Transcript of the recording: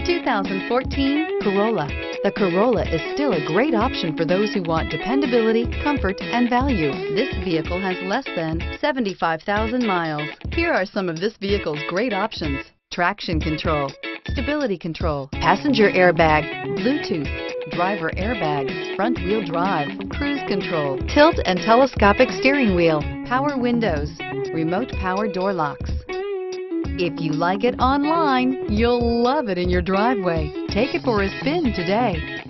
2014 Corolla. The Corolla is still a great option for those who want dependability, comfort, and value. This vehicle has less than 75,000 miles. Here are some of this vehicle's great options: traction control, stability control, passenger airbag, Bluetooth, driver airbag, front wheel drive, cruise control, tilt and telescopic steering wheel, power windows, remote power door locks. If you like it online, you'll love it in your driveway. Take it for a spin today.